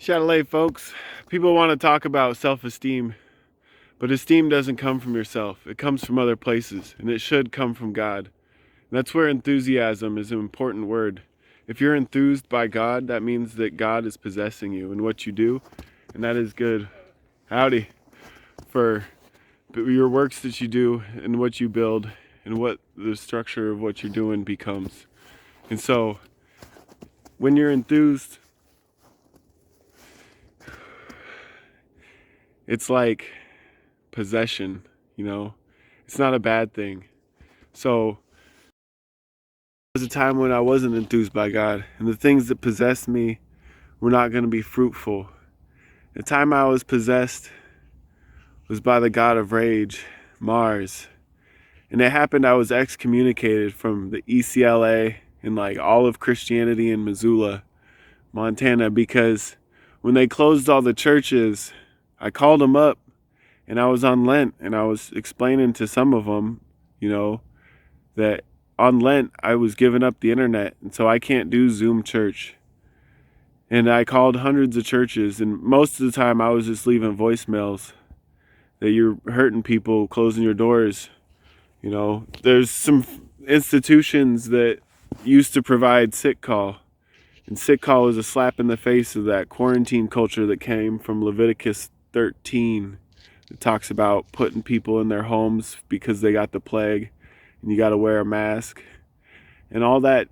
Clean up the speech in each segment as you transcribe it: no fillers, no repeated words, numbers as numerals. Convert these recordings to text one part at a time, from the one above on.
Chatelet, folks. People want to talk about self-esteem, but esteem doesn't come from yourself. It comes from other places, and it should come from God. And that's where enthusiasm is an important word. If you're enthused by God, that means that God is possessing you in what you do, and that is good. Howdy. For your works that you do and what you build and what the structure of what you're doing becomes. And so, when you're enthused, it's like possession, It's not a bad thing. So, there was a time when I wasn't enthused by God, and the things that possessed me were not going to be fruitful. The time I was possessed was by the god of rage, Mars. And it happened, I was excommunicated from the ECLA and all of Christianity in Missoula, Montana, because when they closed all the churches, I called them up and I was on Lent and I was explaining to some of them, that on Lent I was giving up the internet, and so I can't do Zoom church. And I called hundreds of churches, and most of the time I was just leaving voicemails that you're hurting people, closing your doors. There's some institutions that used to provide sick call. And sick call is a slap in the face of that quarantine culture that came from Leviticus 13. It talks about putting people in their homes because they got the plague and you got to wear a mask. And all that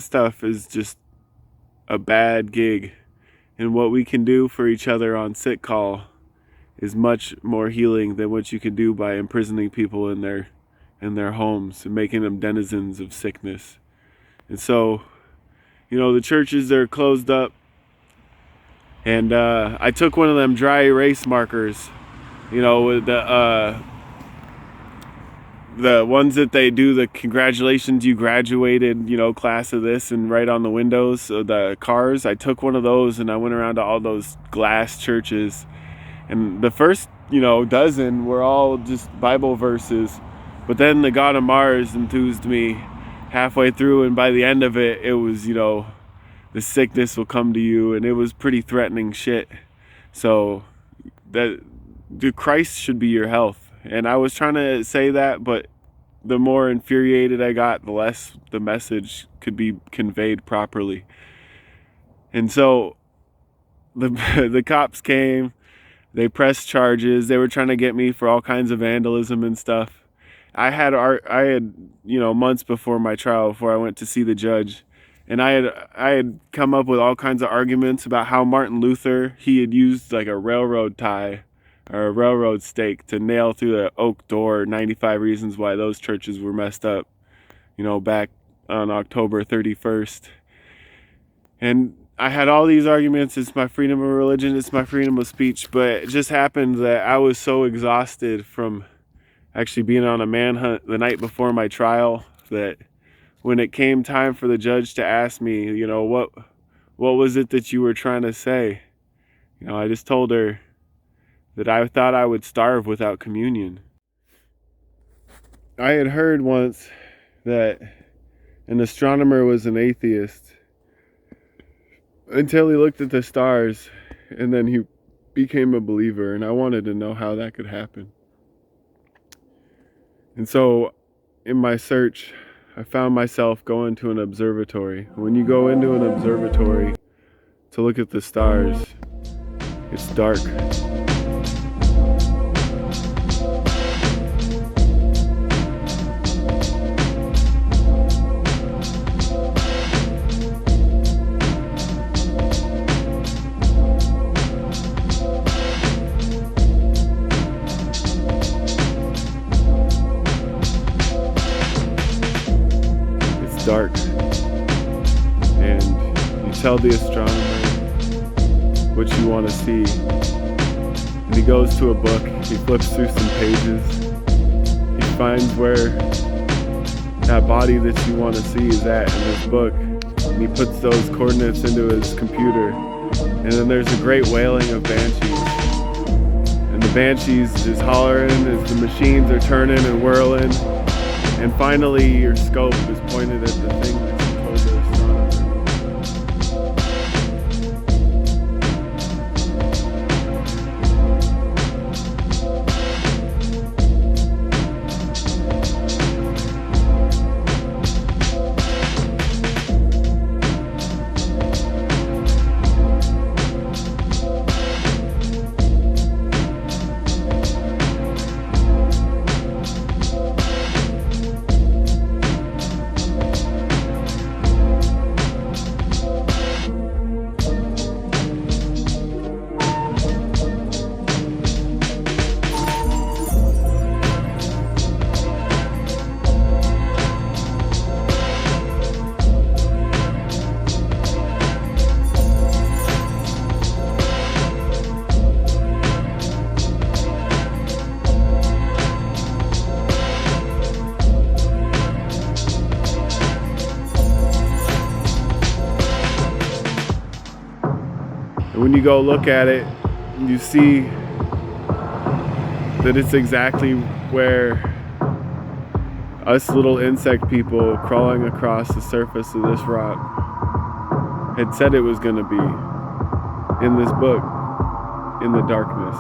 stuff is just a bad gig. And what we can do for each other on sick call is much more healing than what you can do by imprisoning people in their homes and making them denizens of sickness. And so, the churches are closed up, and I took one of them dry erase markers, with the ones that they do the congratulations you graduated, class of this, and right on the windows of the cars. I took one of those and I went around to all those glass churches, and the first dozen were all just Bible verses, but then the god of Mars enthused me halfway through, and by the end of it, it was the sickness will come to you, and it was pretty threatening shit. So that Christ should be your health. And I was trying to say that, but the more infuriated I got, the less the message could be conveyed properly. And so the cops came, they pressed charges, they were trying to get me for all kinds of vandalism and stuff. I had months before my trial, before I went to see the judge, and I had come up with all kinds of arguments about how Martin Luther, he had used a railroad tie or a railroad stake to nail through the oak door, 95 reasons why those churches were messed up, back on October 31st. And I had all these arguments. It's my freedom of religion, it's my freedom of speech, but it just happened that I was so exhausted from actually being on a manhunt the night before my trial that when it came time for the judge to ask me, what was it that you were trying to say? I just told her that I thought I would starve without communion. I had heard once that an astronomer was an atheist until he looked at the stars, and then he became a believer, and I wanted to know how that could happen. And so in my search, I found myself going to an observatory. When you go into an observatory to look at the stars, it's dark. Dark, and you tell the astronomer what you want to see, and he goes to a book, he flips through some pages, he finds where that body that you want to see is at in this book, and he puts those coordinates into his computer, and then there's a great wailing of banshees, and the banshees just hollering as the machines are turning and whirling. And finally, your scope is pointed at the thing that you told the astronomer. And when you go look at it, you see that it's exactly where us little insect people crawling across the surface of this rock had said it was going to be in this book, in the darkness.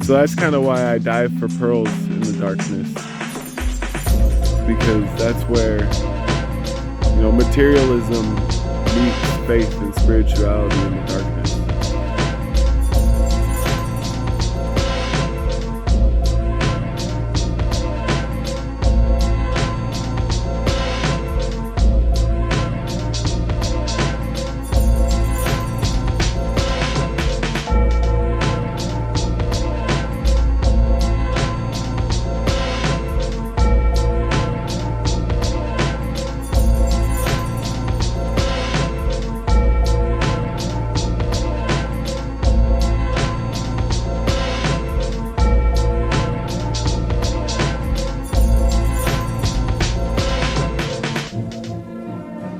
So that's kind of why I dive for pearls in the darkness, because that's where, materialism meets faith and spirituality in the darkness.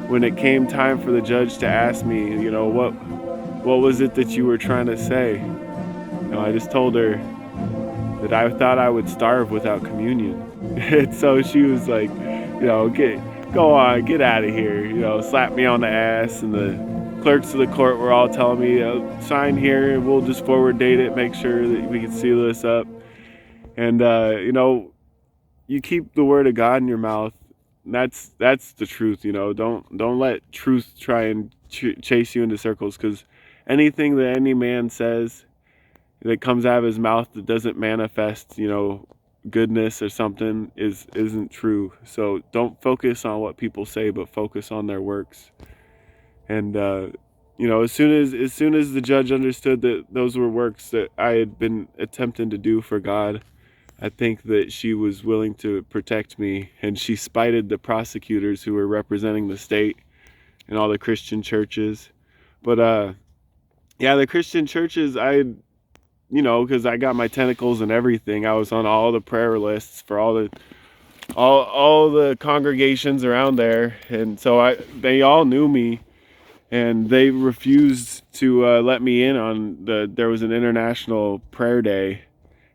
When it came time for the judge to ask me, what was it that you were trying to say? I just told her that I thought I would starve without communion. And so she was like, go on, get out of here, slap me on the ass. And the clerks of the court were all telling me, sign here and we'll just forward date it, make sure that we can seal this up. And, you keep the word of God in your mouth. That's the truth. Don't let truth try and chase you into circles, because anything that any man says that comes out of his mouth that doesn't manifest goodness or something isn't true. So don't focus on what people say, but focus on their works. And as soon as the judge understood that those were works that I had been attempting to do for God, I think that she was willing to protect me, and she spited the prosecutors who were representing the state and all the Christian churches. But the Christian churches, because I got my tentacles and everything. I was on all the prayer lists for all the congregations around there, and so they all knew me, and they refused to let me in on there was an international prayer day.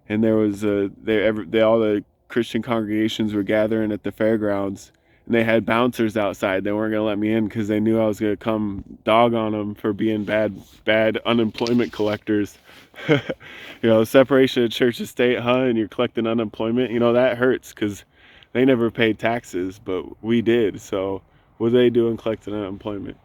And there was all the Christian congregations were gathering at the fairgrounds, and they had bouncers outside. They weren't going to let me in because they knew I was going to come dog on them for being bad unemployment collectors. Separation of church and state, and you're collecting unemployment. That hurts because they never paid taxes, but we did. So what are they doing collecting unemployment?